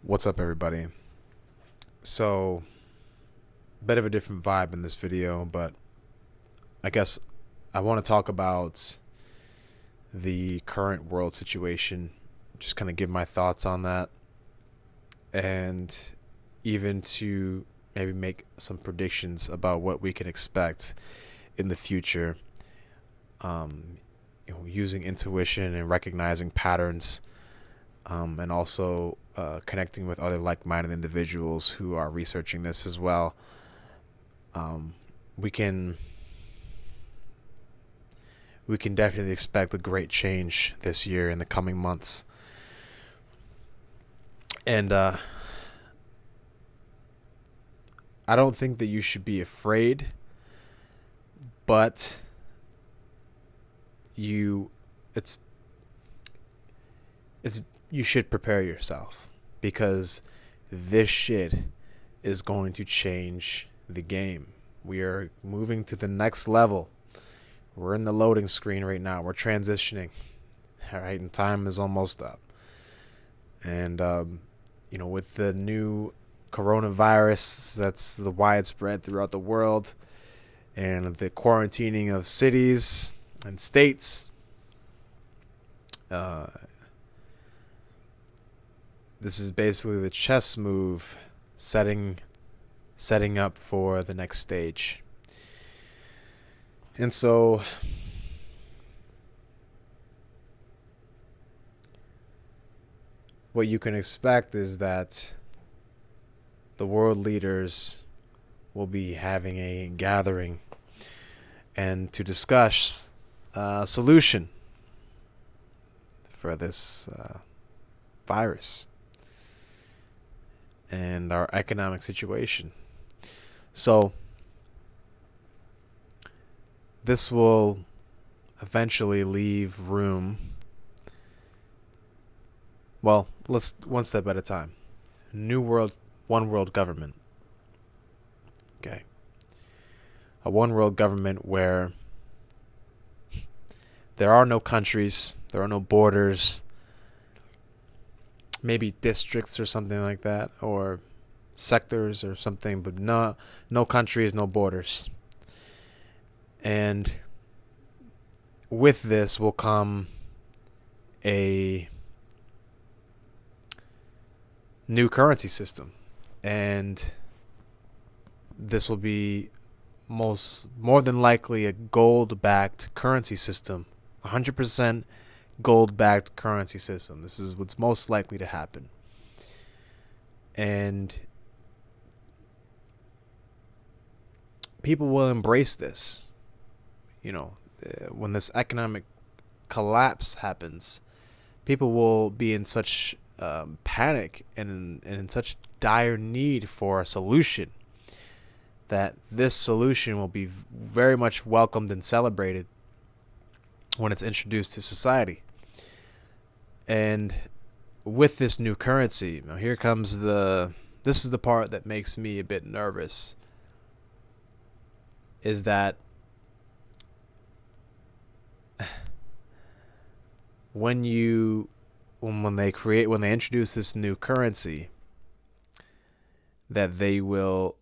What's up, everybody? So, bit of a different vibe in this video, but I guess I want to talk about the current world situation, just kind of give my thoughts on that, and even to maybe make some predictions about what we can expect in the future. Using intuition and recognizing patterns, and also connecting with other like-minded individuals who are researching this as well. Um, we can definitely expect a great change this year in the coming months. And I don't think that you should be afraid, but it's you should prepare yourself, because this shit is going to change the game. We are moving to the next level. We're in the loading screen right now. We're transitioning. All right, and time is almost up. And with the new coronavirus that's the widespread throughout the world, and the quarantining of cities and states, this is basically the chess move setting up for the next stage. And so what you can expect is that the world leaders will be having a gathering and to discuss a solution for this virus and our economic situation. So this will eventually leave room. Well, let's one step at a time. New world, one world government. Okay. A one world government where there are no countries, there are no borders, maybe districts or something like that, or sectors or something, but no countries, no borders. And with this will come a new currency system, and this will be more than likely a gold-backed currency system, 100% gold-backed currency system. This is what's most likely to happen. And people will embrace this. When this economic collapse happens, people will be in such panic and in such dire need for a solution that this solution will be very much welcomed and celebrated when it's introduced to society. And with this new currency, now here comes this is the part that makes me a bit nervous, is that when they introduce this new currency, that they will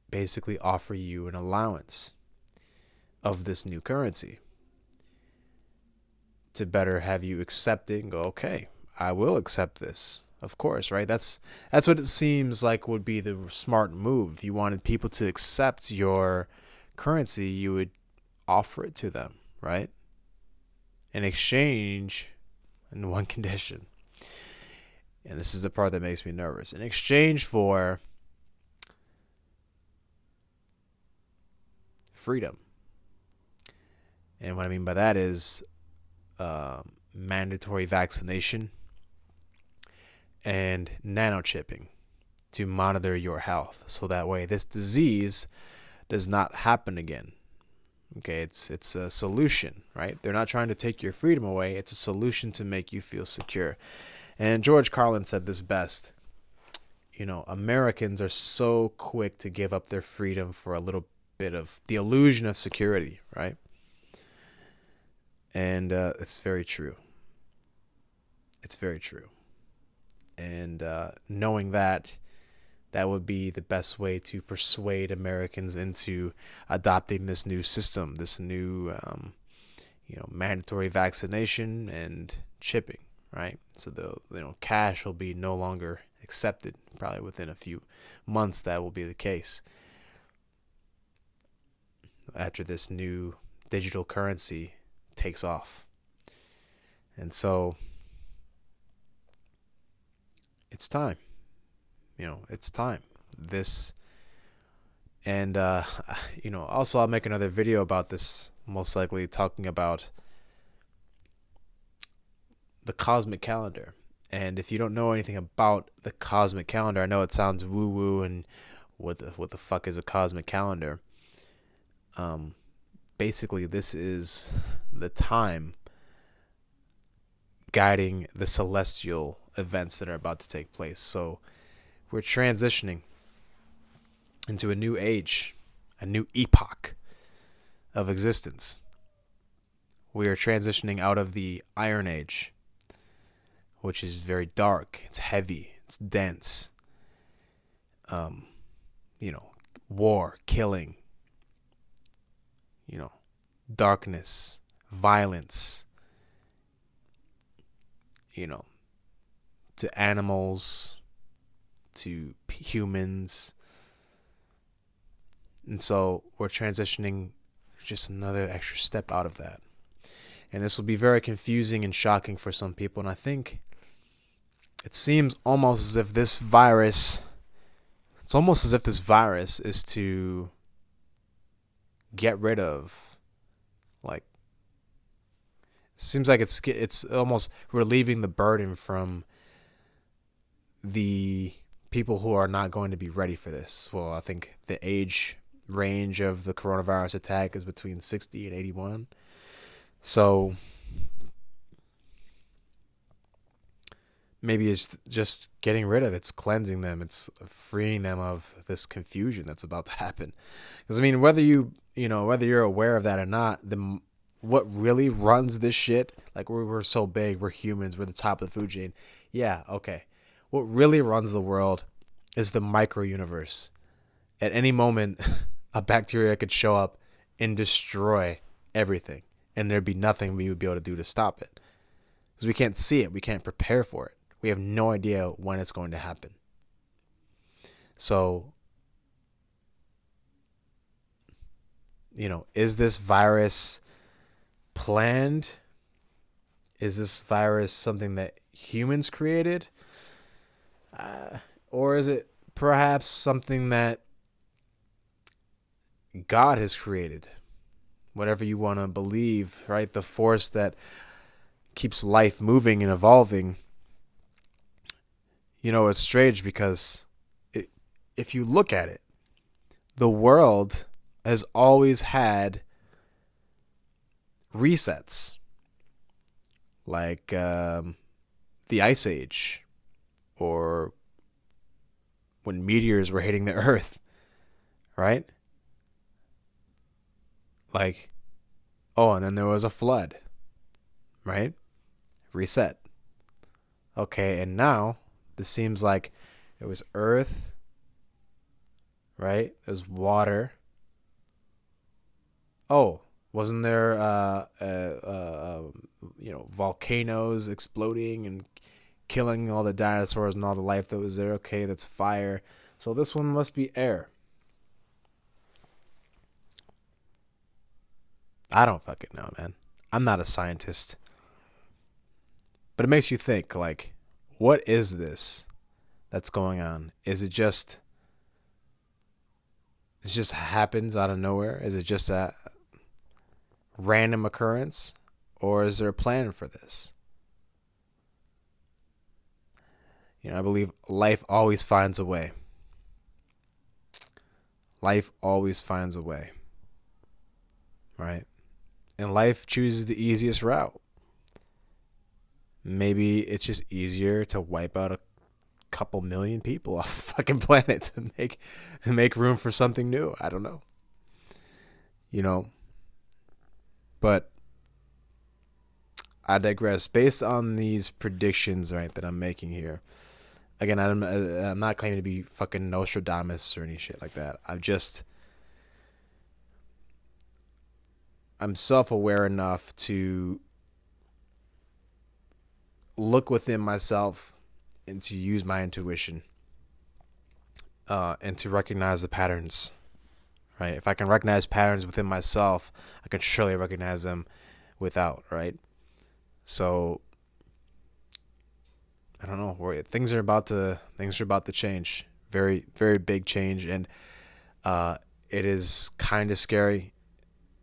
basically offer you an allowance of this new currency to better have you accept it and go, okay, I will accept this. Of course, right? That's what it seems like would be the smart move. If you wanted people to accept your currency, you would offer it to them, right? In exchange, in one condition. And this is the part that makes me nervous. In exchange for freedom. And what I mean by that is mandatory vaccination and nanochipping to monitor your health, so that way this disease does not happen again. Okay, it's a solution, right? They're not trying to take your freedom away. It's a solution to make you feel secure. And George Carlin said this best. Americans are so quick to give up their freedom for a little bit of the illusion of security, right? And it's very true. It's very true. And knowing that, that would be the best way to persuade Americans into adopting this new system, this new, mandatory vaccination and chipping, right? So the cash will be no longer accepted. Probably within a few months, that will be the case. After this new digital currency takes off, and so it's time. It's time. This, and also I'll make another video about this, most likely talking about the cosmic calendar. And if you don't know anything about the cosmic calendar, I know it sounds woo woo and what the fuck is a cosmic calendar? Basically, this is the time guiding the celestial events that are about to take place. So we're transitioning into a new age, a new epoch of existence. We are transitioning out of the Iron Age, which is very dark, it's heavy, it's dense. War, killing, darkness, violence, to animals, to humans. And so we're transitioning just another extra step out of that. And this will be very confusing and shocking for some people. And I think it seems almost as if this virus, is to get rid of, seems like it's almost relieving the burden from the people who are not going to be ready for this. Well, I think the age range of the coronavirus attack is between 60 and 81. So maybe it's just getting rid of it. It's cleansing them. It's freeing them of this confusion that's about to happen. Because whether you're aware of that or not, what really runs this shit, we're so big, we're humans, we're the top of the food chain. Yeah, okay. What really runs the world is the micro universe. At any moment, a bacteria could show up and destroy everything, and there'd be nothing we would be able to do to stop it. Because we can't see it, we can't prepare for it. We have no idea when it's going to happen. So, is this virus planned? Is this virus something that humans created? Or is it perhaps something that God has created? Whatever you want to believe, right? The force that keeps life moving and evolving. It's strange because if you look at it, the world has always had resets, like the Ice Age, or when meteors were hitting the Earth, right? And then there was a flood, right? Reset. Okay, and now this seems like it was Earth, right? It was water. Oh, wasn't there volcanoes exploding and killing all the dinosaurs and all the life that was there? Okay, that's fire. So this one must be air. I don't fucking know, man. I'm not a scientist. But it makes you think, what is this that's going on? Is it just happens out of nowhere? Is it just a random occurrence? Or is there a plan for this? I believe life always finds a way. Life always finds a way. Right? And life chooses the easiest route. Maybe it's just easier to wipe out a couple million people off the fucking planet to make room for something new. I don't know. But I digress. Based on these predictions, right, that I'm making here, Again, I'm not claiming to be fucking Nostradamus or any shit like that. I'm self-aware enough to look within myself and to use my intuition, and to recognize the patterns, right? If I can recognize patterns within myself, I can surely recognize them without, right? So I don't know. Things are about to change. Very, very big change, and it is kind of scary.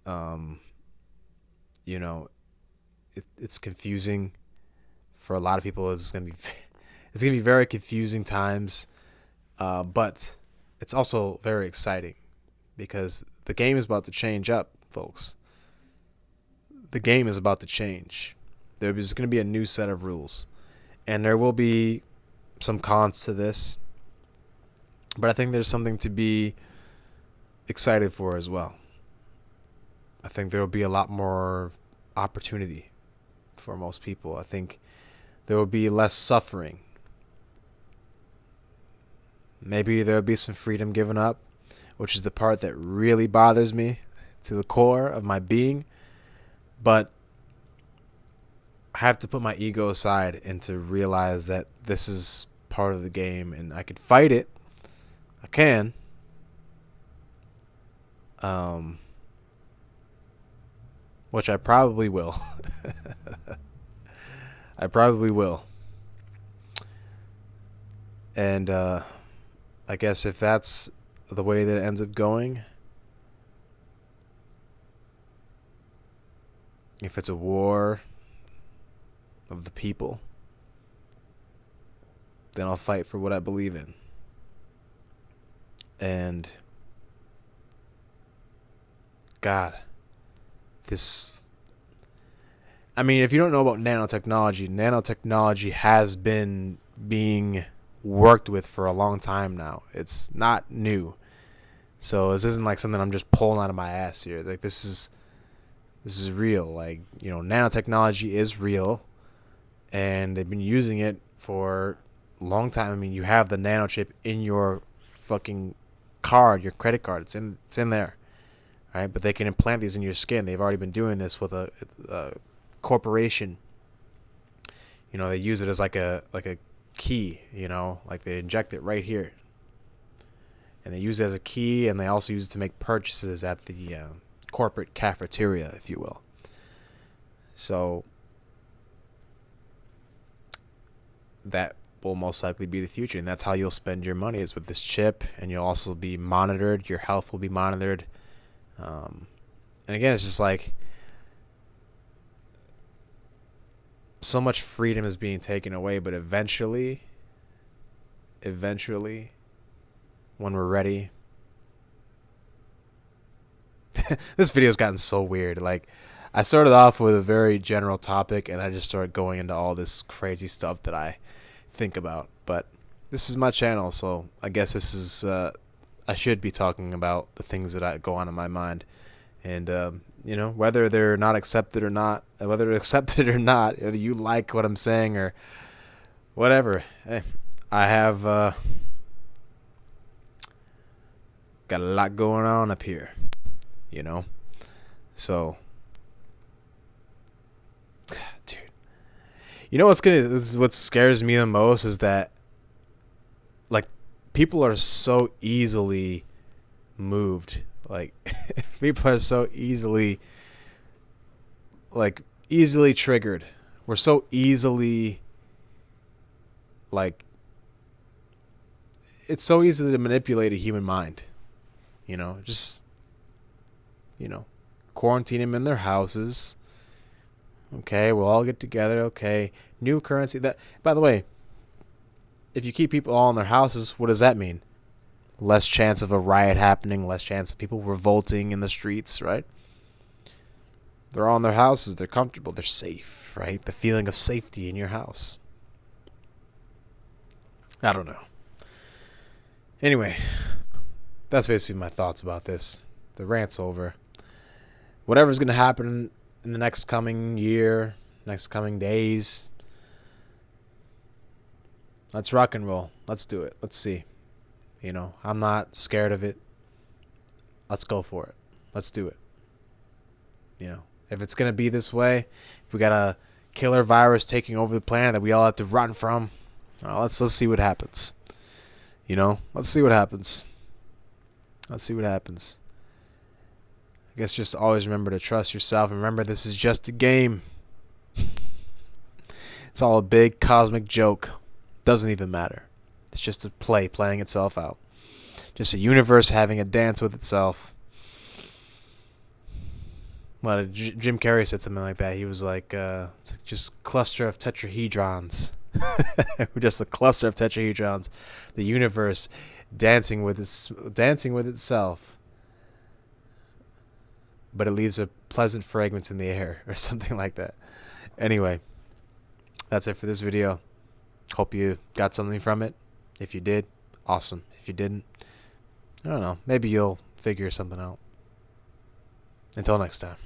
Um, you know, it's confusing for a lot of people. It's gonna be it's gonna be very confusing times, but it's also very exciting because the game is about to change up, folks. The game is about to change. There's going to be a new set of rules, and there will be some cons to this, but I think there's something to be excited for as well. I think there will be a lot more opportunity for most people. I think there will be less suffering. Maybe there will be some freedom given up, which is the part that really bothers me to the core of my being. But I have to put my ego aside and to realize that this is part of the game, and I can fight it. I can. Which I probably will. I probably will. And I guess if that's the way that it ends up going, if it's a war of the people, then I'll fight for what I believe in. And God, I mean, if you don't know about nanotechnology has been being worked with for a long time now. It's not new. So this isn't like something I'm just pulling out of my ass here. Like this is real. Like, nanotechnology is real, and they've been using it for a long time. I mean, you have the nano chip in your fucking card, your credit card. It's in there, right? But they can implant these in your skin. They've already been doing this with a corporation. They use it as like a key. Like they inject it right here, and they use it as a key, and they also use it to make purchases at the corporate cafeteria, if you will. So that will most likely be the future, and that's how you'll spend your money, is with this chip, and you'll also be monitored. Your health will be monitored. And again, it's just like so much freedom is being taken away, but eventually, when we're ready. This video's gotten so weird. Like, I started off with a very general topic, and I just started going into all this crazy stuff that I think about. But this is my channel, so I guess this is I should be talking about the things that go on in my mind, and whether they're not accepted or not, whether you like what I'm saying or whatever. Hey, I have got a lot going on up here, so dude, what scares me the most is that, like, people are so easily moved. Like, people are so easily triggered. We're so easily, like, it's so easy to manipulate a human mind. Just quarantine them in their houses. Okay, we'll all get together. Okay, new currency. That, by the way, if you keep people all in their houses, what does that mean? Less chance of a riot happening, less chance of people revolting in the streets, right? They're all in their houses, they're comfortable, they're safe, right? The feeling of safety in your house. I don't know. Anyway, that's basically my thoughts about this. The rant's over. Whatever's going to happen in the next coming year, next coming days, Let's rock and roll. Let's do it. Let's see. You know, I'm not scared of it. Let's go for it. Let's do it. You know, if it's going to be this way, if we got a killer virus taking over the planet that we all have to run from, let's see what happens. You know, let's see what happens. Let's see what happens. I guess just always remember to trust yourself. Remember, this is just a game. It's all a big cosmic joke. Doesn't even matter. It's just a play playing itself out. Just a universe having a dance with itself. Well, Jim Carrey said something like that. He was like, it's just a cluster of tetrahedrons. Just a cluster of tetrahedrons. The universe dancing with itself. But it leaves a pleasant fragrance in the air, or something like that. Anyway, that's it for this video. Hope you got something from it. If you did, awesome. If you didn't, I don't know. Maybe you'll figure something out. Until next time.